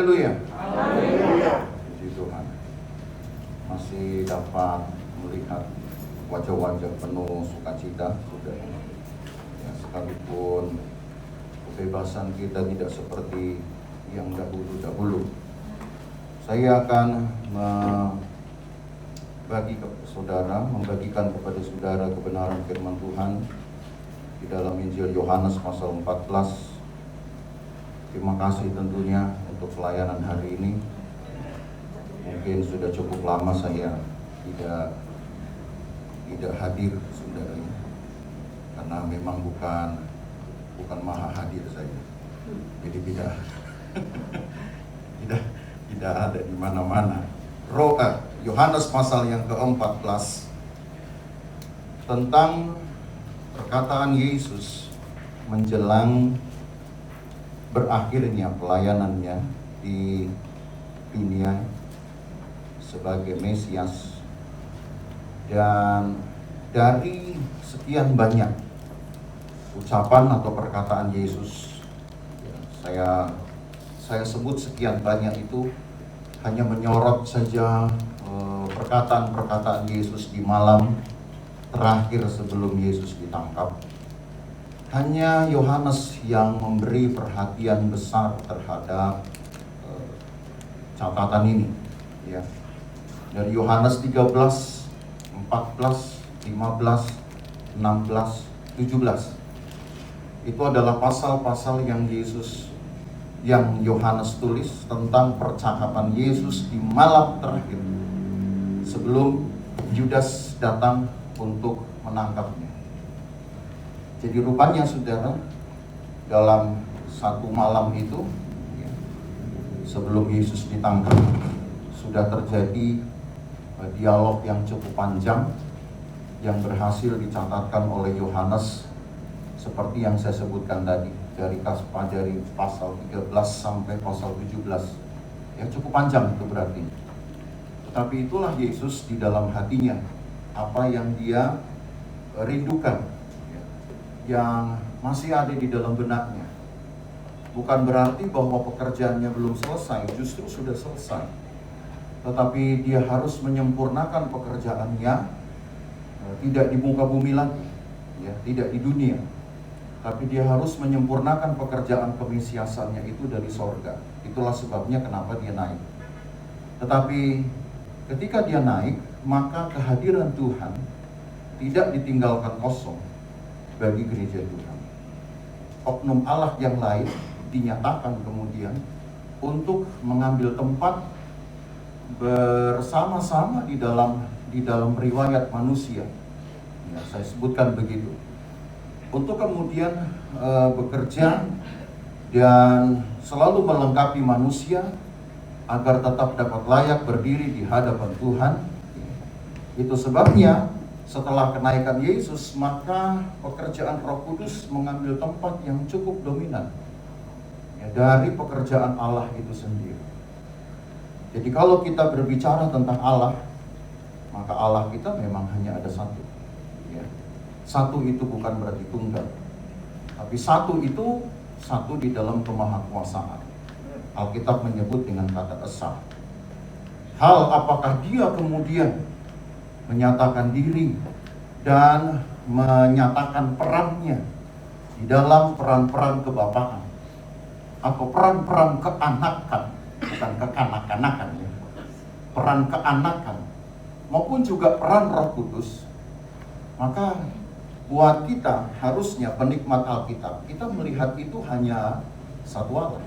Haleluya. Haleluya. Puji Tuhan. Masih dapat melihat wajah-wajah penuh sukacita, saudara. Ya, sekalipun kebebasan kita tidak seperti yang dahulu-dahulu. Saya akan membagikan kepada saudara kebenaran firman Tuhan di dalam Injil Yohanes pasal 14. Terima kasih tentunya untuk pelayanan hari ini. Mungkin sudah cukup lama saya tidak hadir, saudara, karena memang bukan maha hadir saya. Jadi tidak ada di mana-mana. Yohanes pasal yang ke-14 tentang perkataan Yesus menjelang berakhirnya pelayanannya di dunia sebagai Mesias. Dan dari sekian banyak ucapan atau perkataan Yesus, saya sebut sekian banyak itu hanya menyorot saja perkataan-perkataan Yesus di malam terakhir sebelum Yesus ditangkap. Hanya Yohanes yang memberi perhatian besar terhadap catatan ini, ya. Dari Yohanes 13, 14, 15, 16, 17. Itu adalah pasal-pasal yang Yohanes tulis tentang percakapan Yesus di malam terakhir sebelum Yudas datang untuk menangkapnya. Jadi rupanya, saudara, dalam satu malam itu, ya, sebelum Yesus ditangkap, sudah terjadi dialog yang cukup panjang yang berhasil dicatatkan oleh Yohanes seperti yang saya sebutkan tadi, dari pasal 13 sampai pasal 17. Ya, cukup panjang itu berarti. Tetapi itulah Yesus di dalam hatinya, apa yang dia rindukan, yang masih ada di dalam benaknya. Bukan berarti bahwa pekerjaannya belum selesai, justru sudah selesai. Tetapi dia harus menyempurnakan pekerjaannya, tidak di muka bumi lagi, ya, tidak di dunia. Tapi dia harus menyempurnakan pekerjaan kemesiasannya itu dari sorga. Itulah sebabnya kenapa dia naik. Tetapi ketika dia naik, maka kehadiran Tuhan tidak ditinggalkan kosong bagi gereja Tuhan. Oknum Allah yang lain dinyatakan kemudian untuk mengambil tempat bersama-sama di dalam riwayat manusia. Ya, saya sebutkan begitu. Untuk kemudian bekerja dan selalu melengkapi manusia agar tetap dapat layak berdiri di hadapan Tuhan. Itu sebabnya setelah kenaikan Yesus, maka pekerjaan Roh Kudus mengambil tempat yang cukup dominan, ya, dari pekerjaan Allah itu sendiri. Jadi kalau kita berbicara tentang Allah, maka Allah kita memang hanya ada satu. Ya. Satu itu bukan berarti tunggal, tapi satu itu satu di dalam kemahakuasaan. Alkitab menyebut dengan kata esa. Hal apakah dia kemudian menyatakan diri dan menyatakan perannya di dalam peran-peran kebapaan atau peran-peran keanakan, bukan kekanak-kanakan, ya, peran keanakan maupun juga peran Roh Kudus. Maka buat kita, harusnya penikmat Alkitab, kita melihat itu hanya satu Allah,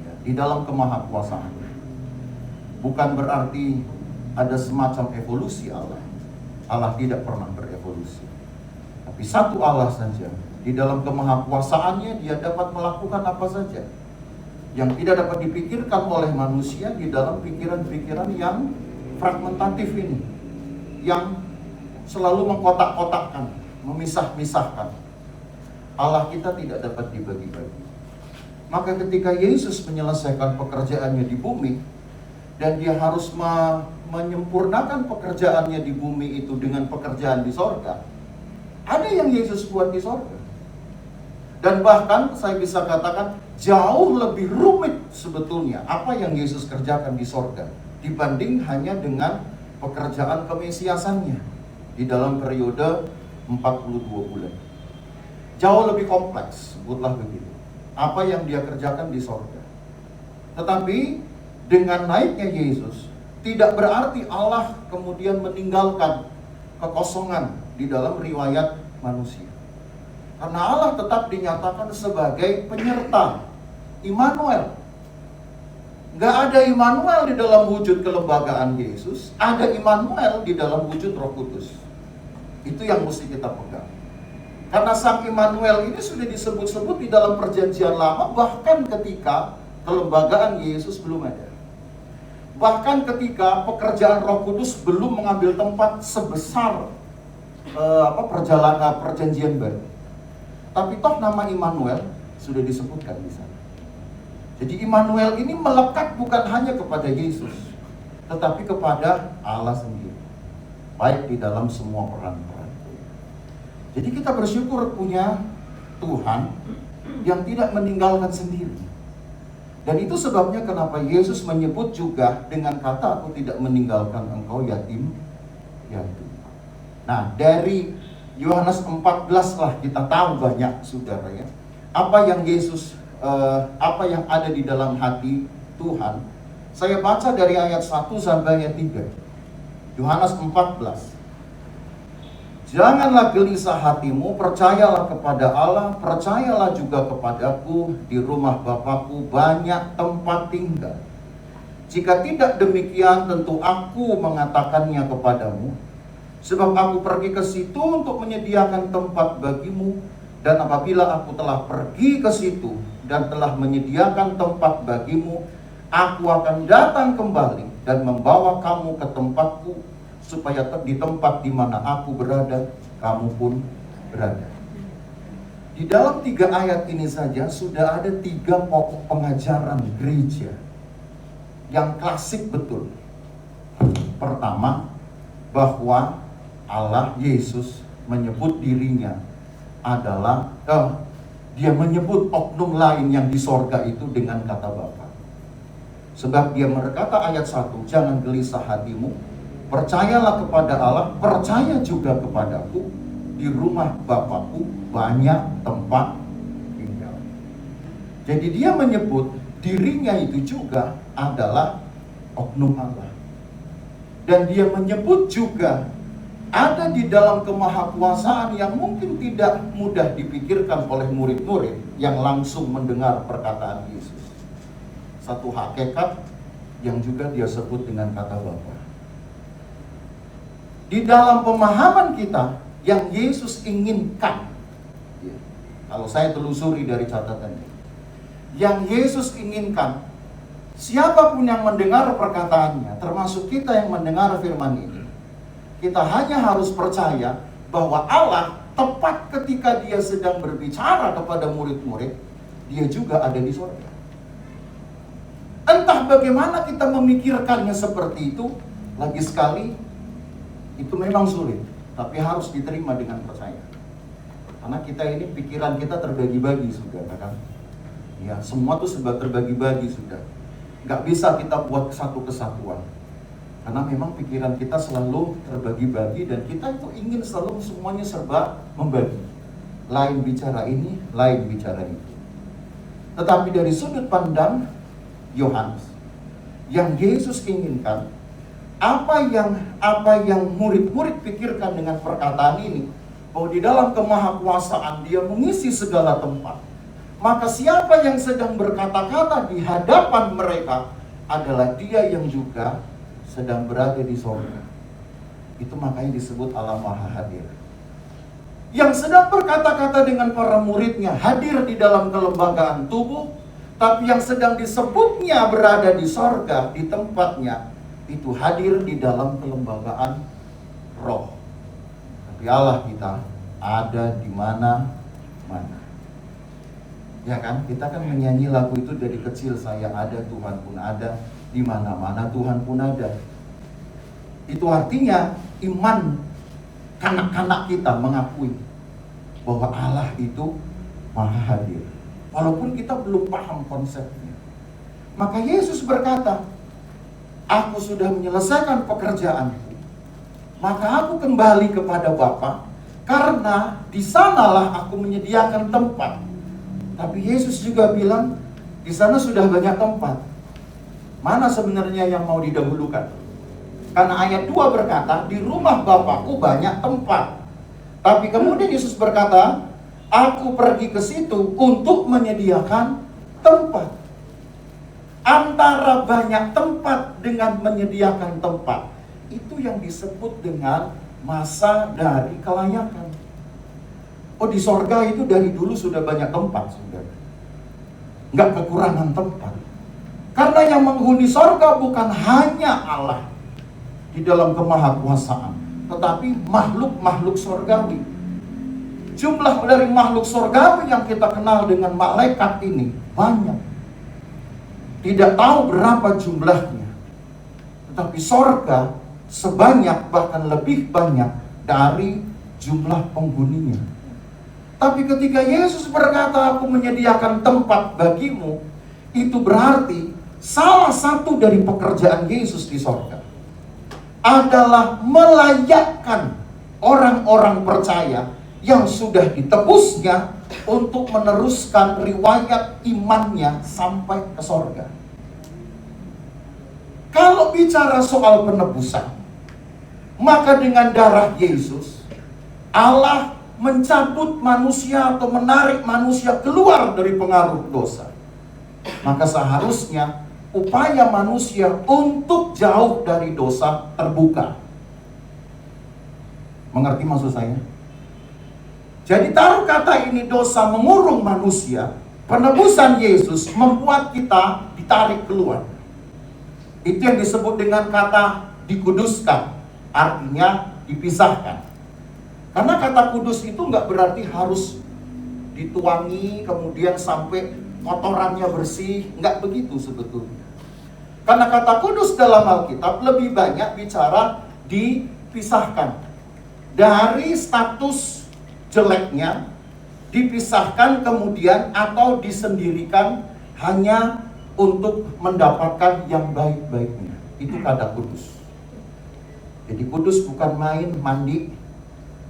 ya, di dalam kemahakuasaan. Bukan berarti ada semacam evolusi Allah. Allah tidak pernah berevolusi. Tapi satu Allah saja. Di dalam kemahakuasaannya dia dapat melakukan apa saja yang tidak dapat dipikirkan oleh manusia di dalam pikiran-pikiran yang fragmentatif ini, yang selalu mengkotak-kotakkan, memisah-misahkan. Allah kita tidak dapat dibagi-bagi. Maka ketika Yesus menyelesaikan pekerjaannya di bumi, dan dia harus menyempurnakan pekerjaannya di bumi itu dengan pekerjaan di sorga. Ada yang Yesus buat di sorga. Dan bahkan saya bisa katakan jauh lebih rumit sebetulnya apa yang Yesus kerjakan di sorga dibanding hanya dengan pekerjaan kemesiasannya di dalam periode 42 bulan. Jauh lebih kompleks, sebutlah begitu, apa yang dia kerjakan di sorga. Tetapi dengan naiknya Yesus, tidak berarti Allah kemudian meninggalkan kekosongan di dalam riwayat manusia. Karena Allah tetap dinyatakan sebagai penyerta, Immanuel. Gak ada Immanuel di dalam wujud kelembagaan Yesus, ada Immanuel di dalam wujud Roh Kudus. Itu yang mesti kita pegang. Karena Sang Immanuel ini sudah disebut-sebut di dalam perjanjian lama, bahkan ketika kelembagaan Yesus belum ada. Bahkan ketika pekerjaan Roh Kudus belum mengambil tempat sebesar perjanjian baru. Tapi toh nama Immanuel sudah disebutkan di sana. Jadi Immanuel ini melekat bukan hanya kepada Yesus, tetapi kepada Allah sendiri. Baik di dalam semua peran-peran. Jadi kita bersyukur punya Tuhan yang tidak meninggalkan sendiri. Dan itu sebabnya kenapa Yesus menyebut juga dengan kata, aku tidak meninggalkan engkau yatim. Nah, dari Yohanes 14 lah kita tahu banyak, saudara ya. Apa yang Yesus, apa yang ada di dalam hati Tuhan. Saya baca dari ayat 1 sampai ayat 3. Yohanes 14. Janganlah gelisah hatimu, percayalah kepada Allah, percayalah juga kepadaku. Di rumah Bapakku banyak tempat tinggal. Jika tidak demikian, tentu aku mengatakannya kepadamu. Sebab aku pergi ke situ untuk menyediakan tempat bagimu. Dan apabila aku telah pergi ke situ dan telah menyediakan tempat bagimu, aku akan datang kembali dan membawa kamu ke tempatku, supaya di tempat di mana aku berada, kamu pun berada. Di dalam 3 ayat ini saja sudah ada 3 pokok pengajaran gereja yang klasik betul. Pertama, bahwa Allah Yesus menyebut dirinya adalah dia menyebut oknum lain yang di sorga itu dengan kata Bapa. Sebab dia berkata ayat 1, jangan gelisah hatimu, percayalah kepada Allah, percaya juga kepadaku. Di rumah Bapakku banyak tempat tinggal. Jadi dia menyebut dirinya itu juga adalah oknum Allah. Dan dia menyebut juga ada di dalam kemahakuasaan yang mungkin tidak mudah dipikirkan oleh murid-murid yang langsung mendengar perkataan Yesus. Satu hakikat yang juga dia sebut dengan kata Bapa. Di dalam pemahaman kita, yang Yesus inginkan, kalau saya telusuri dari catatannya, yang Yesus inginkan, siapapun yang mendengar perkataannya, termasuk kita yang mendengar firman ini, kita hanya harus percaya bahwa Allah tepat ketika dia sedang berbicara kepada murid-murid, dia juga ada di surga. Entah bagaimana kita memikirkannya seperti itu, lagi sekali, itu memang sulit. Tapi harus diterima dengan percaya. Karena kita ini pikiran kita terbagi-bagi sudah, kan? Ya, semua tuh sebab terbagi-bagi sudah. Gak bisa kita buat satu kesatuan. Karena memang pikiran kita selalu terbagi-bagi dan kita itu ingin selalu semuanya serba membagi. Lain bicara ini, lain bicara itu. Tetapi dari sudut pandang Yohanes, yang Yesus inginkan, apa yang murid-murid pikirkan dengan perkataan ini, bahwa di dalam kemahakuasaan dia mengisi segala tempat, maka siapa yang sedang berkata-kata di hadapan mereka adalah dia yang juga sedang berada di surga. Itu makanya disebut Allah Maha Hadir. Yang sedang berkata-kata dengan para muridnya hadir di dalam kelembagaan tubuh, tapi yang sedang disebutnya berada di surga, di tempatnya, itu hadir di dalam kelembagaan roh. Tapi Allah kita ada di mana-mana. Ya kan? Kita kan menyanyi lagu itu dari kecil, saya ada, Tuhan pun ada, di mana-mana Tuhan pun ada. Itu artinya iman kanak-kanak kita mengakui bahwa Allah itu Maha hadir. Walaupun kita belum paham konsepnya. Maka Yesus berkata, aku sudah menyelesaikan pekerjaanku. Maka aku kembali kepada Bapa, karena di sanalah aku menyediakan tempat. Tapi Yesus juga bilang, di sana sudah banyak tempat. Mana sebenarnya yang mau didahulukan? Karena ayat 2 berkata, di rumah Bapakku banyak tempat. Tapi kemudian Yesus berkata, aku pergi ke situ untuk menyediakan tempat. Antara banyak tempat dengan menyediakan tempat, itu yang disebut dengan masa dari kelayakan. Oh, di sorga itu dari dulu sudah banyak tempat, saudara. Nggak kekurangan tempat. Karena yang menghuni sorga bukan hanya Allah di dalam kemahakuasaan, tetapi makhluk-makhluk sorgawi. Jumlah dari makhluk sorgawi yang kita kenal dengan malaikat ini banyak. Tidak tahu berapa jumlahnya, tetapi sorga sebanyak bahkan lebih banyak dari jumlah penghuninya. Tapi ketika Yesus berkata, aku menyediakan tempat bagimu, itu berarti salah satu dari pekerjaan Yesus di sorga adalah melayakkan orang-orang percaya yang sudah ditebusnya untuk meneruskan riwayat imannya sampai ke sorga. Kalau bicara soal penebusan, maka dengan darah Yesus, Allah mencabut manusia atau menarik manusia keluar dari pengaruh dosa. Maka seharusnya upaya manusia untuk jauh dari dosa terbuka. Mengerti maksud saya? Jadi taruh kata ini dosa mengurung manusia, penebusan Yesus membuat kita ditarik keluar. Itu yang disebut dengan kata dikuduskan, artinya dipisahkan. Karena kata kudus itu nggak berarti harus dituangi kemudian sampai kotorannya bersih, nggak begitu sebetulnya. Karena kata kudus dalam Alkitab lebih banyak bicara dipisahkan dari status jeleknya, dipisahkan kemudian atau disendirikan hanya untuk mendapatkan yang baik-baiknya. Itu kata kudus. Jadi kudus bukan main mandi,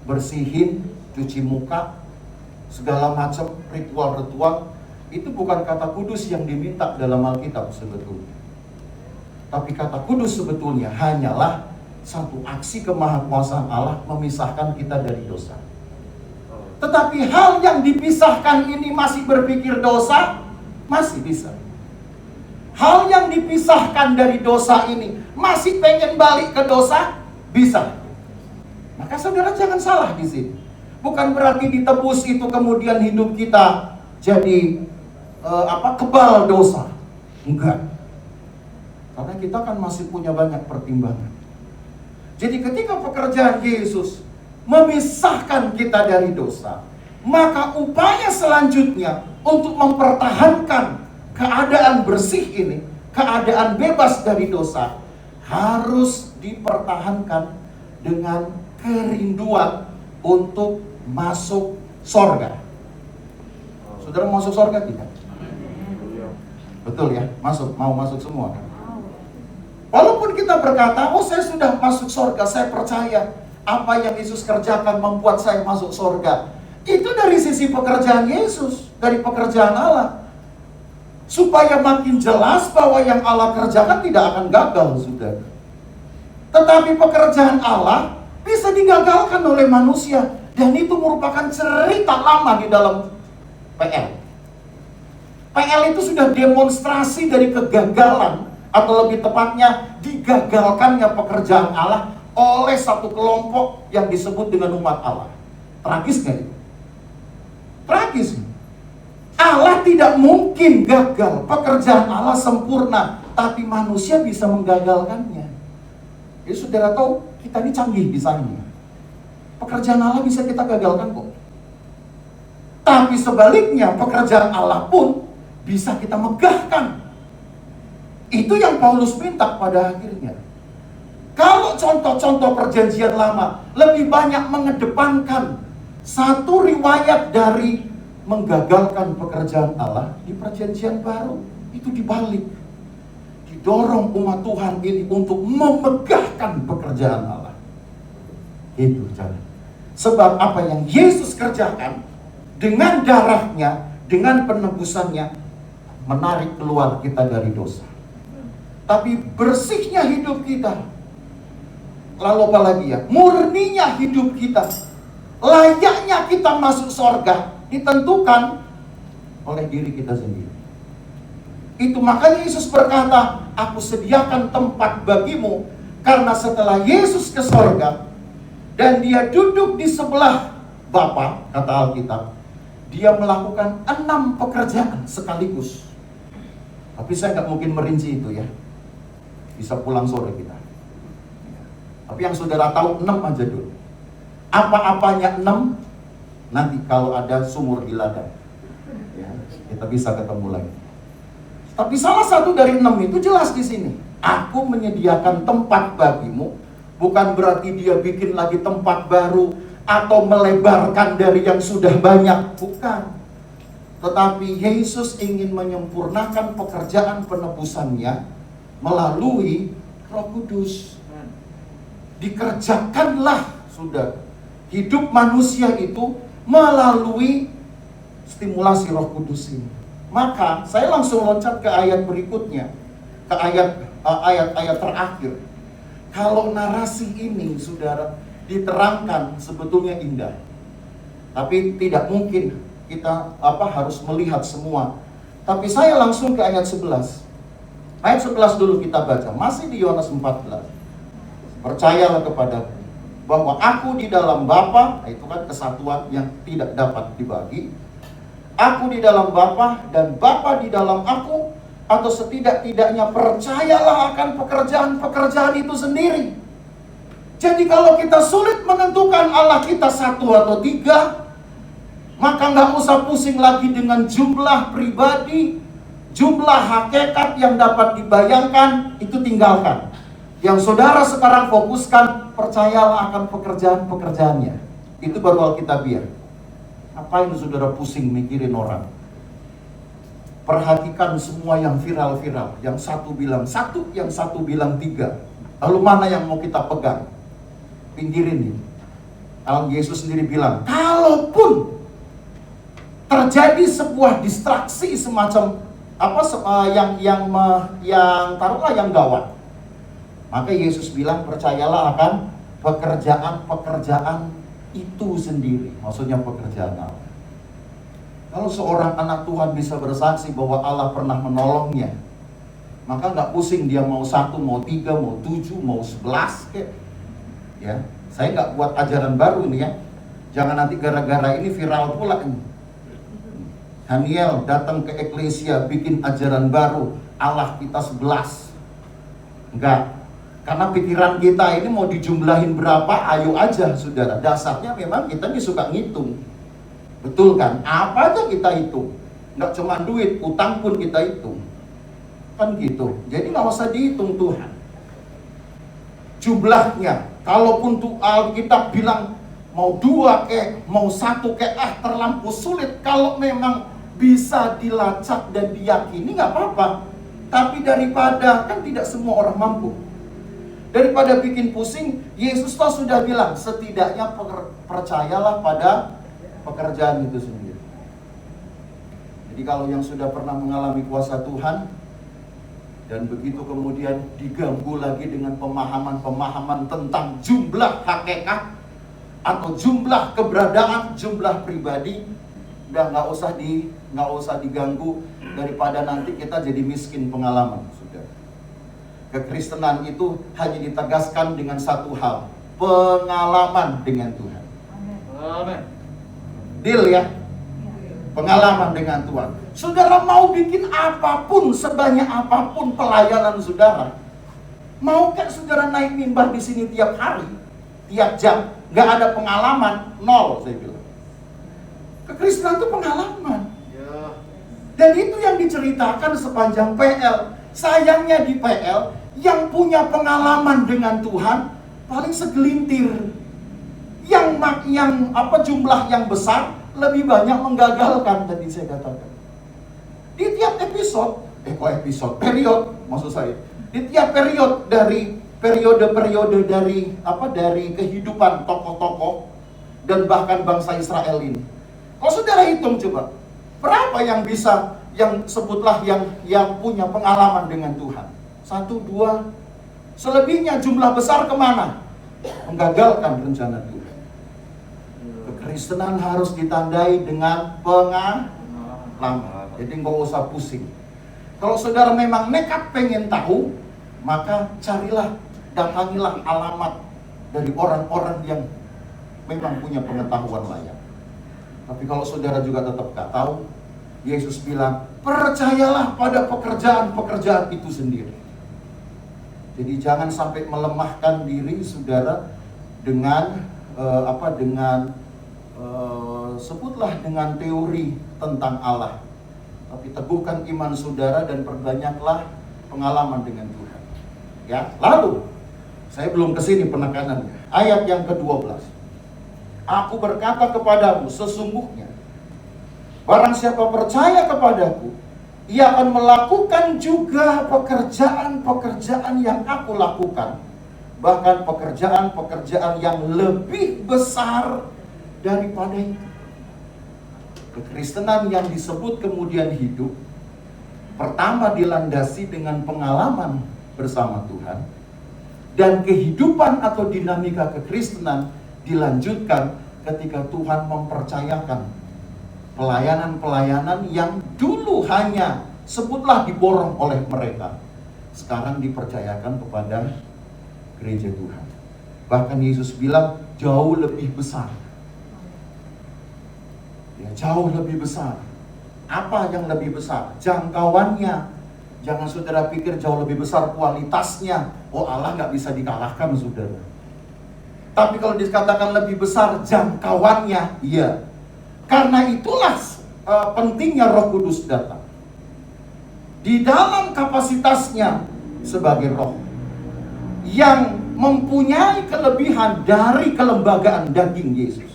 bersihin, cuci muka, segala macam ritual-ritual. Itu bukan kata kudus yang diminta dalam Alkitab sebetulnya. Tapi kata kudus sebetulnya hanyalah satu aksi kemahakuasaan Allah memisahkan kita dari dosa. Tetapi hal yang dipisahkan ini masih berpikir dosa, masih bisa. Hal yang dipisahkan dari dosa ini masih pengen balik ke dosa, bisa. Maka saudara jangan salah di sini. Bukan berarti ditebus itu kemudian hidup kita jadi kebal dosa. Enggak. Karena kita kan masih punya banyak pertimbangan. Jadi ketika pekerjaan Yesus memisahkan kita dari dosa, maka upaya selanjutnya untuk mempertahankan keadaan bersih ini, keadaan bebas dari dosa, harus dipertahankan dengan kerinduan untuk masuk sorga. Saudara mau masuk sorga tidak? Betul ya? Mau masuk semua kan? Walaupun kita berkata, oh saya sudah masuk sorga, saya percaya apa yang Yesus kerjakan membuat saya masuk sorga. Itu dari sisi pekerjaan Yesus, dari pekerjaan Allah. Supaya makin jelas bahwa yang Allah kerjakan tidak akan gagal, saudara. Tetapi pekerjaan Allah bisa digagalkan oleh manusia. Dan itu merupakan cerita lama di dalam PL. PL itu sudah demonstrasi dari kegagalan, atau lebih tepatnya digagalkannya pekerjaan Allah oleh satu kelompok yang disebut dengan umat Allah. Tragis nggak itu? Tragis. Allah tidak mungkin gagal. Pekerjaan Allah sempurna, tapi manusia bisa menggagalkannya. Jadi saudara tahu, kita ini canggih desainnya. Pekerjaan Allah bisa kita gagalkan kok. Tapi sebaliknya, pekerjaan Allah pun bisa kita megahkan. Itu yang Paulus minta pada akhirnya. Kalau contoh-contoh perjanjian lama lebih banyak mengedepankan satu riwayat dari menggagalkan pekerjaan Allah di perjanjian baru. Itu dibalik. Didorong umat Tuhan ini untuk memegahkan pekerjaan Allah. Itu cara. Sebab apa yang Yesus kerjakan dengan darahnya, dengan penebusannya, menarik keluar kita dari dosa. Tapi bersihnya hidup kita, lalu apa lagi ya? Murninya hidup kita, layaknya kita masuk surga, ditentukan oleh diri kita sendiri. Itu makanya Yesus berkata, aku sediakan tempat bagimu. Karena setelah Yesus ke surga dan dia duduk di sebelah Bapa, kata Alkitab, dia melakukan 6 pekerjaan sekaligus. Tapi saya nggak mungkin merinci itu ya. Bisa pulang sore kita. Tapi yang saudara tahu 6 aja dulu. Apa-apanya 6, nanti kalau ada sumur di ladang, ya, kita bisa ketemu lagi. Tapi salah satu dari 6 itu jelas di sini. Aku menyediakan tempat bagimu. Bukan berarti dia bikin lagi tempat baru atau melebarkan dari yang sudah banyak. Bukan. Tetapi Yesus ingin menyempurnakan pekerjaan penebusannya melalui Roh Kudus. Dikerjakanlah, sudah. Hidup manusia itu melalui stimulasi Roh Kudus ini. Maka saya langsung loncat ke ayat berikutnya, ke ayat-ayat terakhir. Kalau narasi ini, saudara, diterangkan sebetulnya indah, tapi tidak mungkin kita harus melihat semua. Tapi saya langsung ke ayat 11. Ayat 11 dulu kita baca, masih di Yohanes 14. Percayalah kepadaku bahwa aku di dalam Bapa, itu kan kesatuan yang tidak dapat dibagi. Aku di dalam Bapa dan Bapa di dalam aku, atau setidak-tidaknya percayalah akan pekerjaan-pekerjaan itu sendiri. Jadi kalau kita sulit menentukan Allah kita 1 atau 3, maka nggak usah pusing lagi dengan jumlah pribadi, jumlah hakikat yang dapat dibayangkan, itu tinggalkan. Yang saudara sekarang fokuskan, percayalah akan pekerjaan-pekerjaannya. Itu baru Alkitabiah. Ngapain saudara pusing mikirin orang? Perhatikan semua yang viral-viral. Yang satu bilang 1, yang satu bilang 3. Lalu mana yang mau kita pegang? Pinggirin ini. Kalau Yesus sendiri bilang, kalaupun terjadi sebuah distraksi semacam yang taruhlah yang gawat, maka Yesus bilang percayalah akan pekerjaan-pekerjaan itu sendiri. Maksudnya pekerjaan Allah. Kalau seorang anak Tuhan bisa bersaksi bahwa Allah pernah menolongnya, maka nggak pusing dia mau 1, mau 3, mau 7, mau 11 kayak. Ya, saya nggak buat ajaran baru nih ya. Jangan nanti gara-gara ini viral pula ini. Daniel datang ke eklesia bikin ajaran baru, Allah kita 11. Enggak. Karena pikiran kita ini mau dijumlahin berapa, ayo aja saudara. Dasarnya memang kita ini suka ngitung. Betul kan? Apa aja kita hitung. Nggak cuma duit, utang pun kita hitung. Kan gitu. Jadi nggak usah dihitung Tuhan. Jumlahnya. Kalaupun Alkitab bilang mau 2 mau 1 terlampau sulit. Kalau memang bisa dilacak dan diyakini nggak apa-apa. Tapi daripada, kan tidak semua orang mampu. Daripada bikin pusing, Yesus toh sudah bilang, setidaknya percayalah pada pekerjaan itu sendiri. Jadi kalau yang sudah pernah mengalami kuasa Tuhan, dan begitu kemudian diganggu lagi dengan pemahaman-pemahaman tentang jumlah hakikat, atau jumlah keberadaan, jumlah pribadi, udah nggak usah diganggu, daripada nanti kita jadi miskin pengalaman. Kekristenan itu hanya ditegaskan dengan satu hal, pengalaman dengan Tuhan. Amin. Deal ya? Pengalaman dengan Tuhan. Saudara mau bikin apapun, sebanyak apapun pelayanan saudara, mau kan saudara naik mimbar di sini tiap hari, tiap jam, nggak ada pengalaman, 0 saya bilang. Kekristenan itu pengalaman. Dan itu yang diceritakan sepanjang PL. Sayangnya di PL, yang punya pengalaman dengan Tuhan paling segelintir. Yang jumlah yang besar lebih banyak menggagalkan tadi saya katakan. Di tiap periode maksud saya. Di tiap periode dari kehidupan tokoh-tokoh dan bahkan bangsa Israel ini. Kalau saudara hitung coba, berapa yang sebutlah yang punya pengalaman dengan Tuhan? 1, 2, selebihnya jumlah besar kemana? Menggagalkan rencana Tuhan. Kekristenan harus ditandai dengan pengalaman. Jadi nggak usah pusing. Kalau saudara memang nekat pengen tahu, maka datangilah alamat dari orang-orang yang memang punya pengetahuan layak. Tapi kalau saudara juga tetap gak tahu, Yesus bilang, percayalah pada pekerjaan-pekerjaan itu sendiri. Jadi jangan sampai melemahkan diri saudara dengan sebutlah dengan teori tentang Allah. Tapi teguhkan iman saudara dan perbanyaklah pengalaman dengan Tuhan. Ya, lalu saya belum kesini penekanannya. Ayat yang ke-12. Aku berkata kepadamu, sesungguhnya barang siapa percaya kepadaku, ia akan melakukan juga pekerjaan-pekerjaan yang aku lakukan. Bahkan pekerjaan-pekerjaan yang lebih besar daripada itu. Kekristenan yang disebut kemudian hidup, pertama dilandasi dengan pengalaman bersama Tuhan, dan kehidupan atau dinamika kekristenan dilanjutkan ketika Tuhan mempercayakan pelayanan-pelayanan yang dulu hanya sebutlah diborong oleh mereka, sekarang dipercayakan kepada gereja Tuhan. Bahkan Yesus bilang jauh lebih besar. Ya, jauh lebih besar. Apa yang lebih besar? Jangkauannya. Jangan saudara pikir jauh lebih besar kualitasnya. Oh, Allah nggak bisa dikalahkan saudara. Tapi kalau dikatakan lebih besar jangkauannya, iya. Karena itulah pentingnya Roh Kudus datang. Di dalam kapasitasnya sebagai roh yang mempunyai kelebihan dari kelembagaan daging Yesus,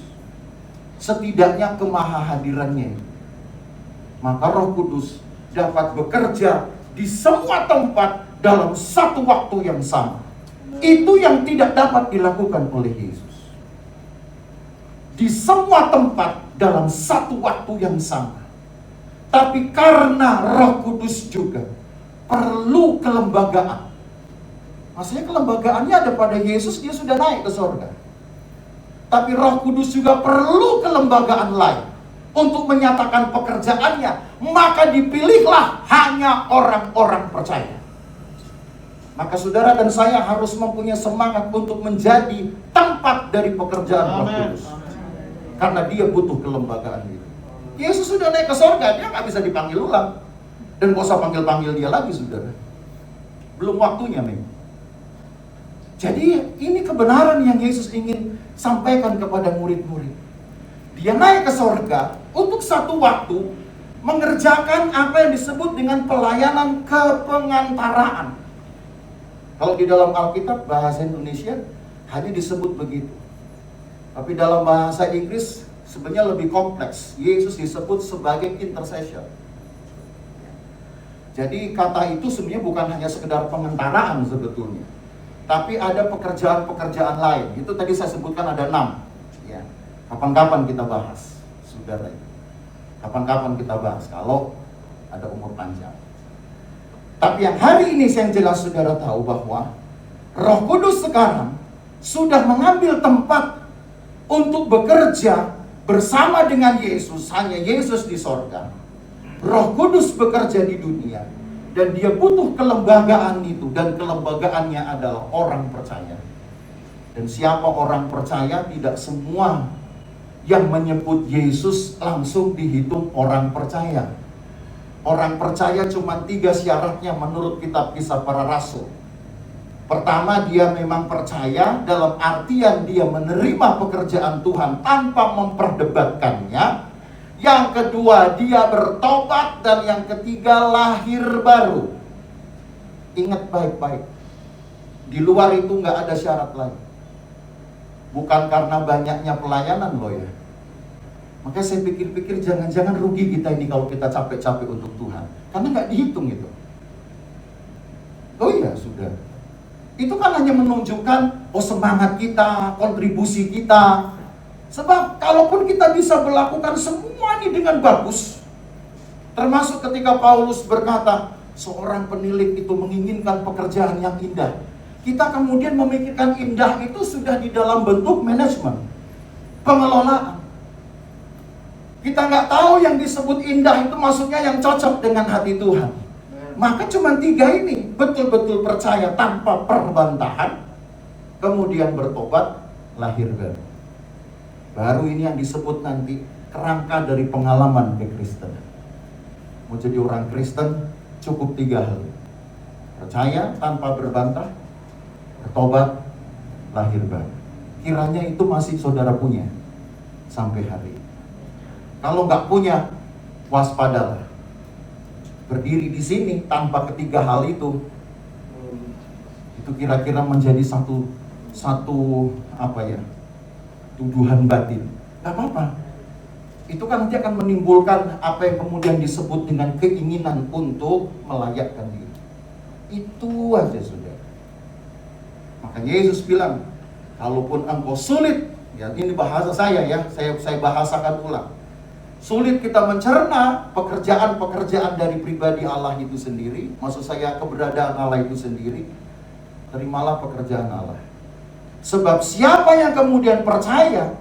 setidaknya kemahahadirannya, maka Roh Kudus dapat bekerja di semua tempat dalam satu waktu yang sama. Itu yang tidak dapat dilakukan oleh Yesus. Di semua tempat dalam satu waktu yang sama. Tapi karena Roh Kudus juga perlu kelembagaan. Maksudnya kelembagaannya ada pada Yesus, dia sudah naik ke surga. Tapi Roh Kudus juga perlu kelembagaan lain untuk menyatakan pekerjaannya. Maka dipilihlah hanya orang-orang percaya. Maka saudara dan saya harus mempunyai semangat untuk menjadi tempat dari pekerjaan Roh Kudus. Karena dia butuh kelembagaan itu. Yesus sudah naik ke surga, dia nggak bisa dipanggil ulang. Dan gak usah panggil-panggil dia lagi saudara. Belum waktunya memang. Jadi ini kebenaran yang Yesus ingin sampaikan kepada murid-murid. Dia naik ke surga untuk satu waktu mengerjakan apa yang disebut dengan pelayanan kepengantaraan. Kalau di dalam Alkitab bahasa Indonesia hanya disebut begitu. Tapi dalam bahasa Inggris sebenarnya lebih kompleks. Yesus disebut sebagai intercessor. Jadi kata itu sebenarnya bukan hanya sekedar pengantaraan sebetulnya. Tapi ada pekerjaan-pekerjaan lain. Itu tadi saya sebutkan ada 6. Ya. Kapan-kapan kita bahas, saudara. Kapan-kapan kita bahas kalau ada umur panjang. Tapi yang hari ini yang jelas saudara tahu bahwa Roh Kudus sekarang sudah mengambil tempat untuk bekerja bersama dengan Yesus. Hanya Yesus di sorga. Roh Kudus bekerja di dunia. Dan dia butuh kelembagaan itu. Dan kelembagaannya adalah orang percaya. Dan siapa orang percaya, tidak semua yang menyebut Yesus langsung dihitung orang percaya. Orang percaya cuma 3 syaratnya menurut kitab Kisah Para Rasul. Pertama, dia memang percaya dalam artian dia menerima pekerjaan Tuhan tanpa memperdebatkannya. Yang kedua, dia bertobat. Dan yang ketiga, lahir baru. Ingat baik-baik. Di luar itu nggak ada syarat lain. Bukan karena banyaknya pelayanan loh ya. Maka saya pikir-pikir jangan-jangan rugi kita ini kalau kita capek-capek untuk Tuhan. Karena nggak dihitung itu. Oh iya, sudah. Itu kan hanya menunjukkan semangat kita, kontribusi kita. Sebab kalaupun kita bisa melakukan semua ini dengan bagus, termasuk ketika Paulus berkata, seorang penilik itu menginginkan pekerjaan yang indah. Kita kemudian memikirkan indah itu sudah di dalam bentuk manajemen, pengelolaan. Kita nggak tahu yang disebut indah itu maksudnya yang cocok dengan hati Tuhan. Maka cuma 3 ini, betul-betul percaya tanpa perbantahan, kemudian bertobat, lahir baru. Baru ini yang disebut nanti kerangka dari pengalaman kekristenan. Mau jadi orang Kristen cukup 3 hal. Percaya tanpa berbantah, bertobat, lahir baru. Kiranya itu masih saudara punya sampai hari ini. Kalau nggak punya, waspadalah. Berdiri di sini tanpa ketiga hal itu kira-kira menjadi satu tuduhan batin. Gak apa-apa. Itu kan nanti akan menimbulkan apa yang kemudian disebut dengan keinginan untuk melayakkan diri. Itu aja sudah. Makanya Yesus bilang, kalaupun engkau sulit, ya ini bahasa saya ya, saya bahasakan ulang. Sulit kita mencerna pekerjaan-pekerjaan dari pribadi Allah itu sendiri, maksud saya keberadaan Allah itu sendiri, terimalah pekerjaan Allah. Sebab siapa yang kemudian percaya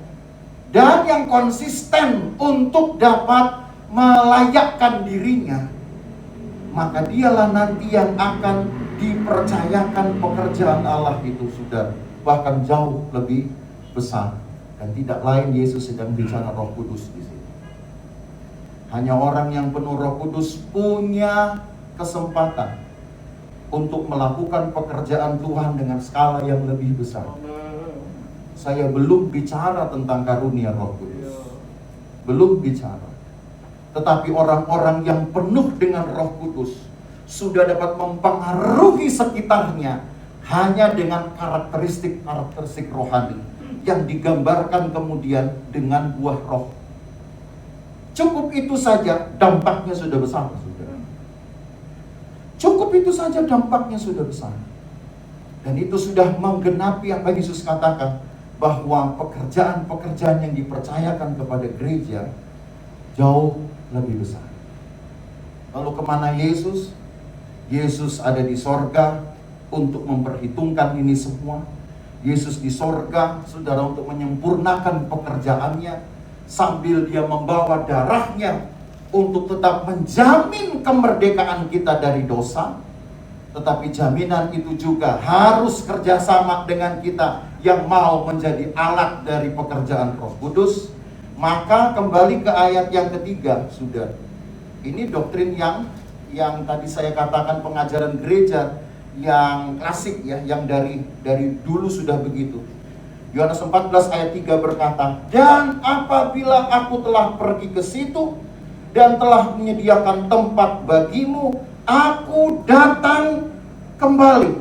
dan yang konsisten untuk dapat melayakkan dirinya, maka dialah nanti yang akan dipercayakan pekerjaan Allah itu sudah bahkan jauh lebih besar. Dan tidak lain Yesus sedang bicara Roh Kudus di sini. Hanya orang yang penuh Roh Kudus punya kesempatan untuk melakukan pekerjaan Tuhan dengan skala yang lebih besar. Saya belum bicara tentang karunia Roh Kudus. Belum bicara. Tetapi orang-orang yang penuh dengan Roh Kudus sudah dapat mempengaruhi sekitarnya hanya dengan karakteristik rohani yang digambarkan kemudian dengan buah roh. Cukup itu saja dampaknya sudah besar, saudara. Cukup itu saja dampaknya sudah besar. Dan itu sudah menggenapi apa Yesus katakan, bahwa pekerjaan-pekerjaan yang dipercayakan kepada gereja jauh lebih besar. Lalu kemana Yesus? Yesus ada di sorga untuk memperhitungkan ini semua. Yesus di sorga, saudara, untuk menyempurnakan pekerjaannya, sambil dia membawa darahnya untuk tetap menjamin kemerdekaan kita dari dosa. Tetapi jaminan itu juga harus kerjasama dengan kita yang mau menjadi alat dari pekerjaan Roh Kudus. Maka kembali ke ayat yang ketiga, sudah. Ini doktrin yang tadi saya katakan pengajaran gereja yang klasik ya, yang dari dulu sudah begitu. Yohanes 14 ayat 3 berkata, dan apabila aku telah pergi ke situ dan telah menyediakan tempat bagimu, aku datang kembali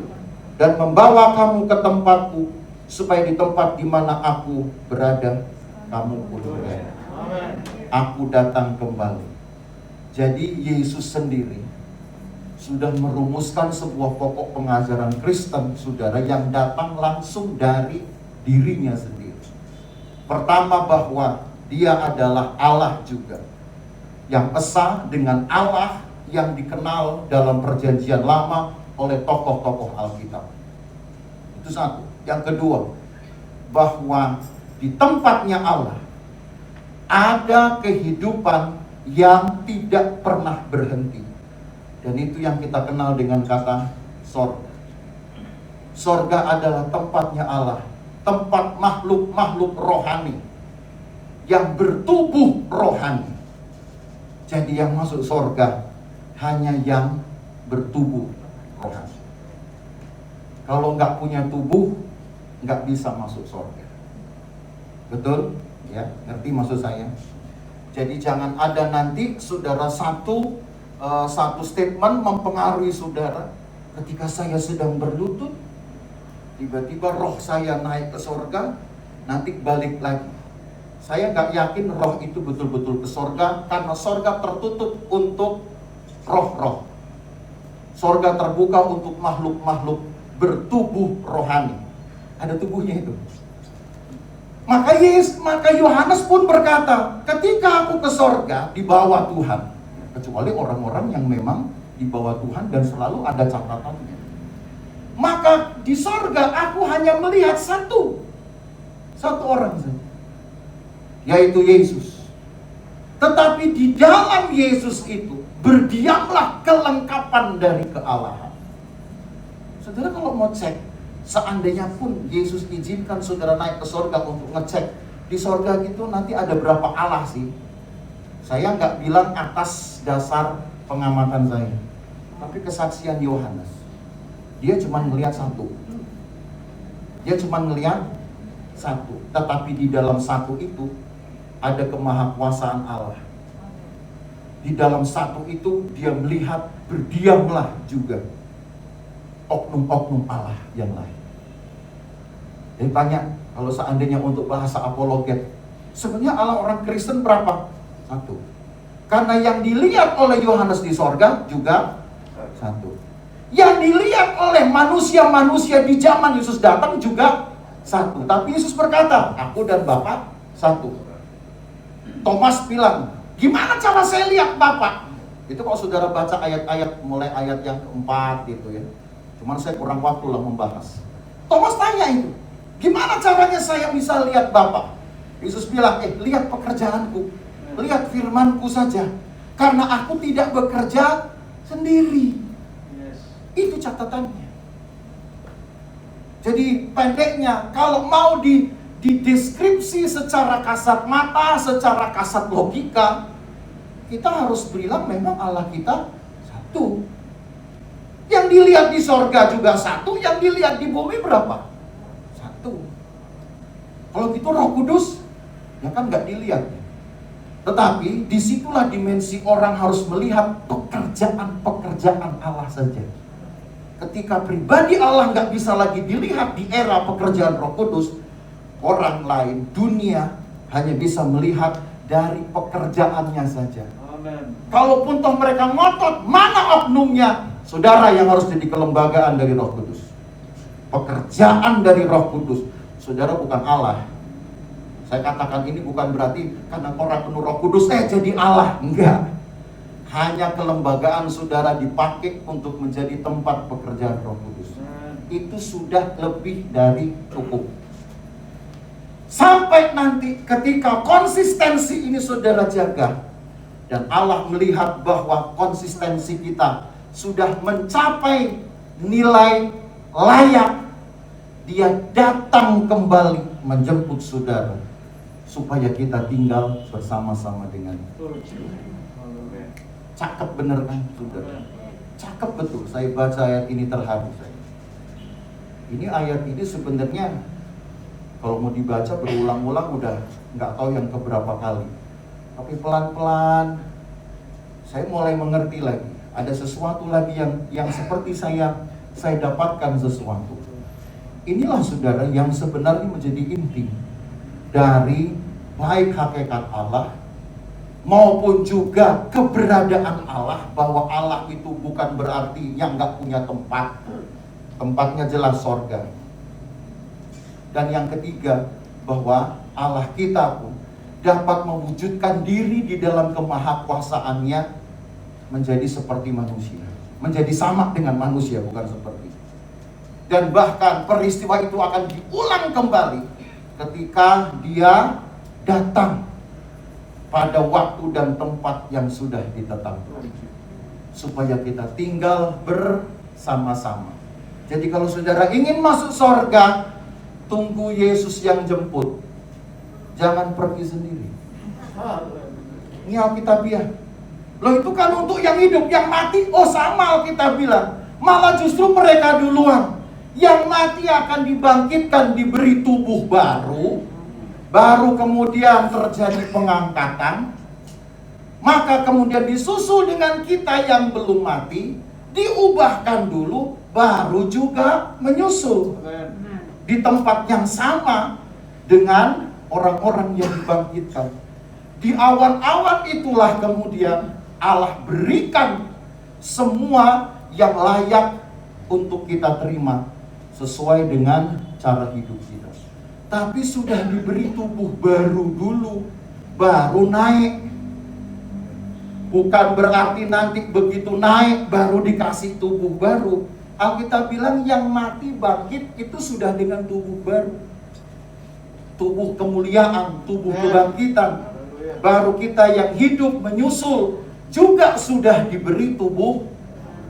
dan membawa kamu ke tempatku, supaya di tempat di mana aku berada, kamu pun berada. Aku datang kembali. Jadi Yesus sendiri sudah merumuskan sebuah pokok pengajaran Kristen, saudara, yang datang langsung dari dirinya sendiri. Pertama, bahwa dia adalah Allah juga, yang esa dengan Allah yang dikenal dalam perjanjian lama oleh tokoh-tokoh Alkitab. Itu satu. Yang kedua, bahwa di tempatnya Allah ada kehidupan yang tidak pernah berhenti. Dan itu yang kita kenal dengan kata sorga. Sorga adalah tempatnya Allah, tempat makhluk-makhluk rohani yang bertubuh rohani. Jadi yang masuk sorga hanya yang bertubuh rohani. Kalau nggak punya tubuh, nggak bisa masuk sorga. Betul? Ya, ngerti maksud saya? Jadi jangan ada nanti saudara satu statement mempengaruhi saudara. Ketika saya sedang berlutut, tiba-tiba roh saya naik ke sorga, nanti balik lagi. Saya nggak yakin roh itu betul-betul ke sorga, karena sorga tertutup untuk roh-roh. Sorga terbuka untuk makhluk-makhluk bertubuh rohani. Ada tubuhnya itu. Maka Yohanes pun berkata, ketika aku ke sorga, dibawa Tuhan. Kecuali orang-orang yang memang dibawa Tuhan dan selalu ada catatannya. Maka di sorga aku hanya melihat satu orang saja, yaitu Yesus. Tetapi di dalam Yesus itu berdiamlah kelengkapan dari kealahan. Saudara kalau mau cek, seandainya pun Yesus izinkan saudara naik ke sorga untuk ngecek di sorga gitu nanti ada berapa Allah sih? Saya nggak bilang atas dasar pengamatan saya, tapi kesaksian Yohanes, dia cuma melihat satu. Tetapi di dalam satu itu ada kemahakuasaan Allah. Di dalam satu itu dia melihat berdiamlah juga oknum-oknum Allah yang lain. Jadi tanya, kalau seandainya untuk bahasa apologet, sebenarnya Allah orang Kristen berapa? Satu. Karena yang dilihat oleh Yohanes di sorga juga satu. Yang dilihat oleh manusia-manusia di zaman Yesus datang juga satu. Tapi Yesus berkata, aku dan Bapa satu. Thomas bilang, gimana cara saya lihat Bapa? Itu kalau saudara baca ayat-ayat, mulai ayat yang keempat gitu ya. Cuman saya kurang waktu lah membahas. Thomas tanya itu, gimana caranya saya bisa lihat Bapa? Yesus bilang, lihat pekerjaanku, lihat firmanku saja. Karena aku tidak bekerja sendiri. Itu catatannya. Jadi pendeknya, kalau mau dideskripsi secara kasat mata, secara kasat logika, kita harus bilang memang Allah kita satu. Yang dilihat di sorga juga satu, yang dilihat di bumi berapa? Satu. Kalau gitu Roh Kudus, ya kan nggak dilihat. Tetapi disitulah dimensi orang harus melihat pekerjaan-pekerjaan Allah saja. Ketika pribadi Allah nggak bisa lagi dilihat di era pekerjaan Roh Kudus, orang lain, dunia hanya bisa melihat dari pekerjaannya saja. Amen. Kalaupun toh mereka ngotot, mana oknumnya? Saudara yang harus jadi kelembagaan dari Roh Kudus. Pekerjaan dari Roh Kudus. Saudara bukan Allah. Saya katakan ini bukan berarti karena orang penuh Roh Kudus jadi Allah. Enggak. Hanya kelembagaan saudara dipakai untuk menjadi tempat pekerjaan Roh Kudus. Itu sudah lebih dari cukup. Sampai nanti ketika konsistensi ini saudara jaga, dan Allah melihat bahwa konsistensi kita sudah mencapai nilai layak, Dia datang kembali menjemput saudara supaya kita tinggal bersama-sama dengan Dia. Cakep bener kan saudara? Cakep betul. Saya baca ayat ini terharu saya. Ini ayat ini sebenarnya kalau mau dibaca berulang-ulang udah nggak tahu yang keberapa kali. Tapi pelan-pelan saya mulai mengerti lagi. Ada sesuatu lagi yang seperti saya dapatkan sesuatu. Inilah saudara yang sebenarnya menjadi inti dari baik hakikat Allah maupun juga keberadaan Allah, bahwa Allah itu bukan berarti yang nggak punya tempat. Tempatnya jelas sorga. Dan yang ketiga, bahwa Allah kita pun dapat mewujudkan diri di dalam kemahakuasaannya menjadi seperti manusia. Menjadi sama dengan manusia, bukan seperti. Dan bahkan peristiwa itu akan diulang kembali ketika Dia datang pada waktu dan tempat yang sudah ditetapkan, supaya kita tinggal bersama-sama. Jadi kalau saudara ingin masuk sorga, tunggu Yesus yang jemput. Jangan pergi sendiri. Ini Alkitabiah. Loh itu kan untuk yang hidup, yang mati, sama Alkitab bilang. Malah justru mereka duluan. Yang mati akan dibangkitkan, diberi tubuh baru. Baru kemudian terjadi pengangkatan. Maka kemudian disusul dengan kita yang belum mati, diubahkan dulu, baru juga menyusul di tempat yang sama dengan orang-orang yang dibangkitkan. Di awan-awan itulah kemudian Allah berikan semua yang layak untuk kita terima sesuai dengan cara hidup kita. Tapi sudah diberi tubuh baru dulu, baru naik. Bukan berarti nanti begitu naik baru dikasih tubuh baru. Alkitab bilang yang mati bangkit itu sudah dengan tubuh baru. Tubuh kemuliaan, tubuh kebangkitan. Baru kita yang hidup menyusul juga sudah diberi tubuh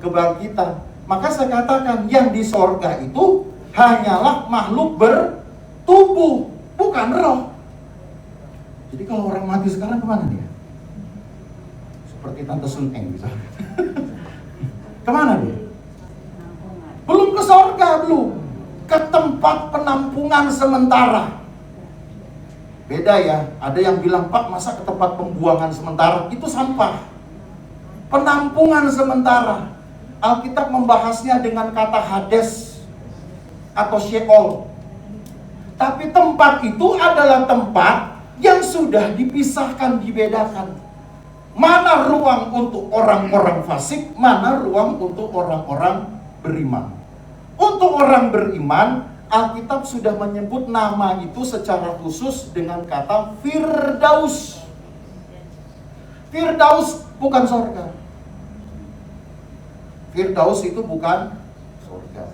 kebangkitan. Maka saya katakan yang di sorga itu hanyalah makhluk bertubuh, bukan roh. Jadi kalau orang mati sekarang kemana dia? Seperti Tante Sun Eng misalnya. Kemana dia? Belum ke sorga, belum. Ke tempat penampungan sementara. Beda ya, ada yang bilang, Pak masa ke tempat pembuangan sementara? Itu sampah. Penampungan sementara. Alkitab membahasnya dengan kata Hades atau Sheol. Tapi tempat itu adalah tempat yang sudah dipisahkan, dibedakan. Mana ruang untuk orang-orang fasik, mana ruang untuk orang-orang beriman. Untuk orang beriman, Alkitab sudah menyebut nama itu secara khusus dengan kata Firdaus. Firdaus bukan sorga. Firdaus itu bukan sorga.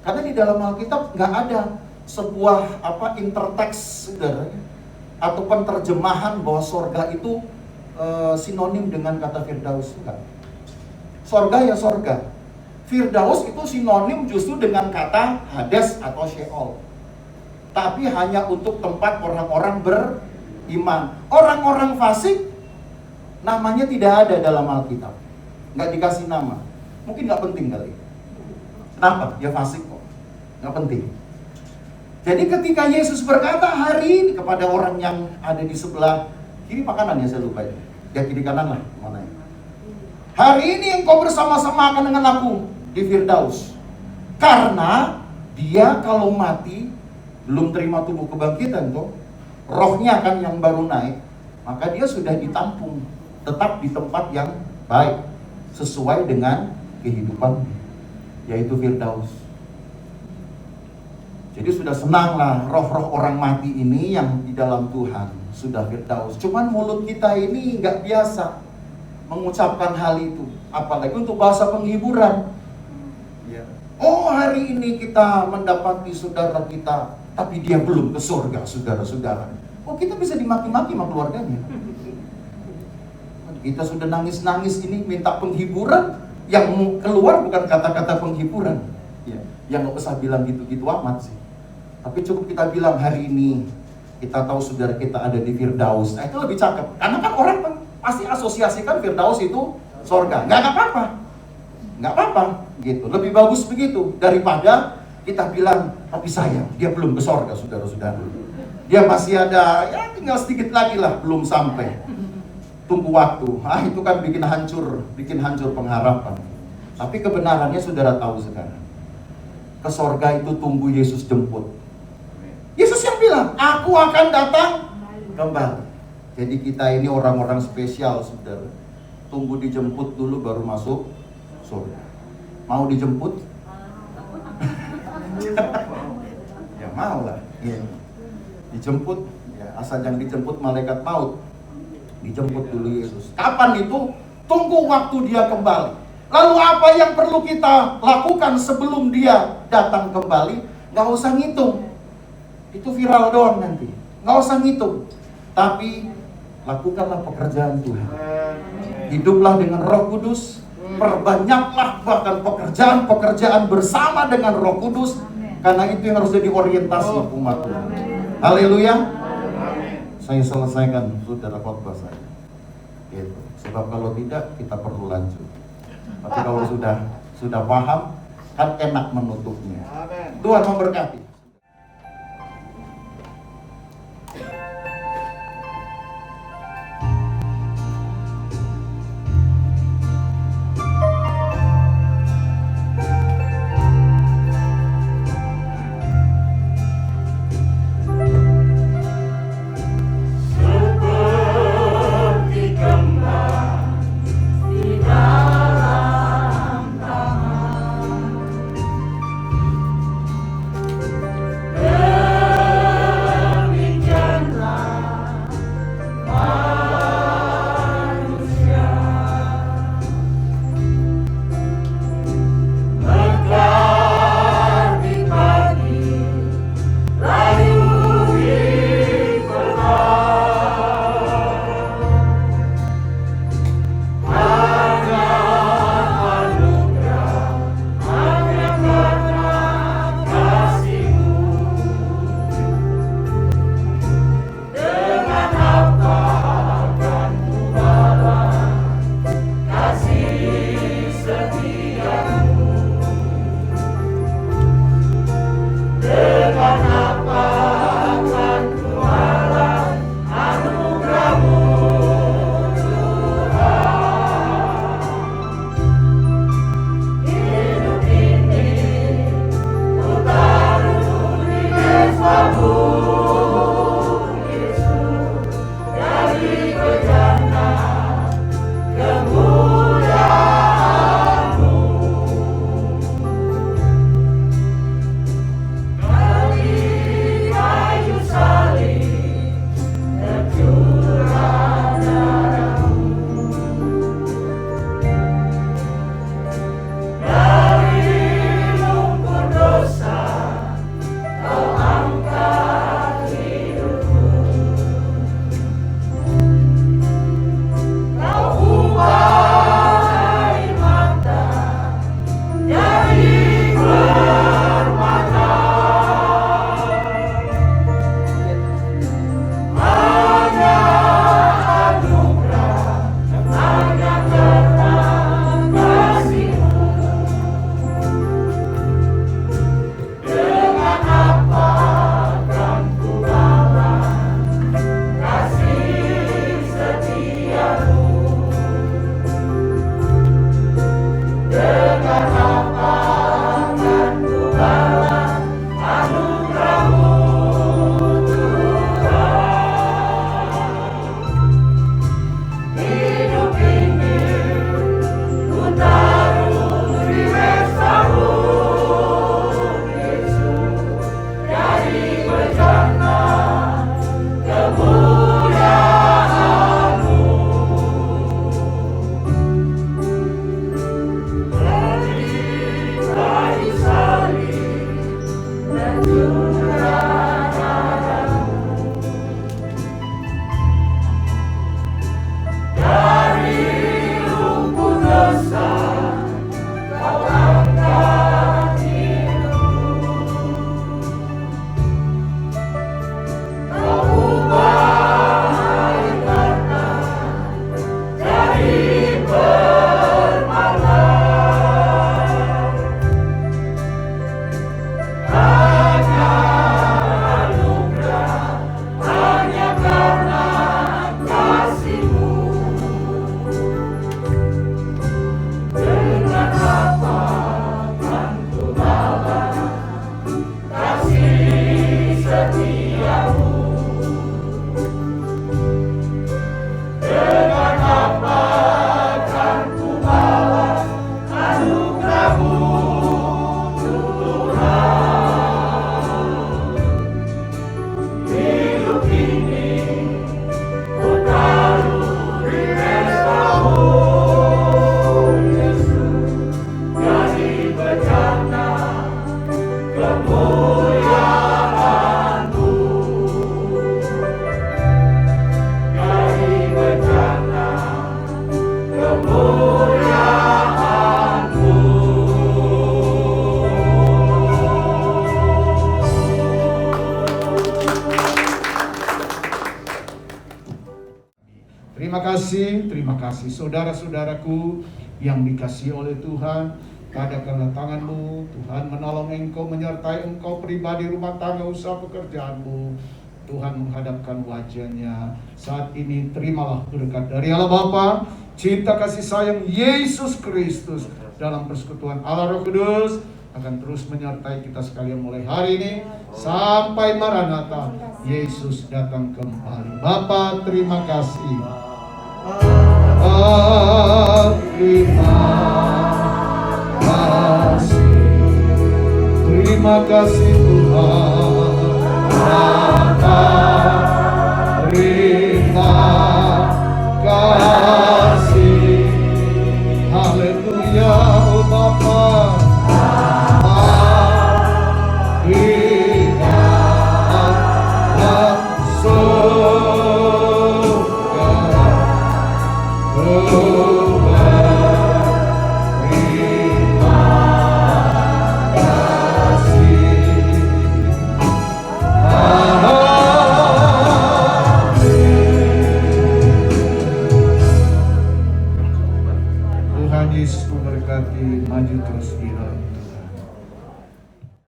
Karena di dalam Alkitab nggak ada sebuah interteks, saudara, atau penerjemahan bahwa sorga itu sinonim dengan kata Firdaus. Enggak. Sorga ya sorga. Firdaus itu sinonim justru dengan kata Hades atau Sheol. Tapi hanya untuk tempat orang-orang beriman. Orang-orang fasik namanya tidak ada dalam Alkitab. Nggak dikasih nama. Mungkin nggak penting kali. Kenapa? Dia fasik kok. Nggak penting. Jadi ketika Yesus berkata hari ini kepada orang yang ada di sebelah kiri, apa kanan ya, saya lupa ya kiri kanan lah, mana ya. Hari ini engkau bersama-sama akan dengan aku di Firdaus. Karena dia kalau mati belum terima tubuh kebangkitan tuh, rohnya kan yang baru naik, maka dia sudah ditampung tetap di tempat yang baik sesuai dengan kehidupan, yaitu Firdaus. Jadi sudah senanglah roh-roh orang mati ini yang di dalam Tuhan sudah Firdaus. Cuman mulut kita ini nggak biasa mengucapkan hal itu, apalagi untuk bahasa penghiburan. Oh, hari ini kita mendapati saudara kita, tapi dia belum ke surga, saudara-saudara. Oh, kita bisa dimaki-maki sama keluarganya. Kita sudah nangis-nangis ini minta penghiburan, yang keluar bukan kata-kata penghiburan. Ya, yang nggak usah bilang gitu-gitu amat sih. Tapi cukup kita bilang hari ini kita tahu saudara kita ada di Firdaus. Nah, itu lebih cakep. Karena kan orang pasti asosiasikan Firdaus itu surga. Nggak apa-apa. Nggak apa-apa gitu. Lebih bagus begitu daripada kita bilang, tapi sayang dia belum ke surga, saudara-saudara. Dia masih ada, ya tinggal sedikit lagi lah, belum sampai. Tunggu waktu. Itu kan bikin hancur pengharapan. Tapi kebenarannya saudara tahu sekarang. Ke surga itu tunggu Yesus jemput. Yesus yang bilang, aku akan datang kembali. Jadi kita ini orang-orang spesial, saudara. Tunggu dijemput dulu baru masuk surga. Mau dijemput? Ya mau lah. Ya. Dijemput, ya, asal jangan dijemput malaikat maut. Dijemput dulu Yesus. Kapan itu? Tunggu waktu dia kembali. Lalu apa yang perlu kita lakukan sebelum dia datang kembali? Gak usah ngitung. Itu viral doang nanti. Gak usah ngitung. Tapi lakukanlah pekerjaan Tuhan. Hiduplah dengan Roh Kudus. Perbanyaklah bahkan pekerjaan-pekerjaan bersama dengan Roh Kudus. Karena itu yang harus jadi orientasi umat Tuhan. Haleluya. Saya selesaikan saudara khotbah saya. Gitu. Sebab kalau tidak kita perlu lanjut. Tapi kalau sudah paham, kan enak menutupnya. Tuhan memberkati. kasih. Saudara-saudaraku yang dikasihi oleh Tuhan, pada kedatanganmu, Tuhan menolong engkau, menyertai engkau pribadi, rumah tangga, usaha pekerjaanmu. Tuhan menghadapkan wajahnya. Saat ini terimalah berkat dari Allah Bapa, cinta kasih sayang Yesus Kristus dalam persekutuan Allah Roh Kudus akan terus menyertai kita sekalian mulai hari ini sampai Maranatha Yesus datang kembali. Bapa, terima kasih. Terima kasih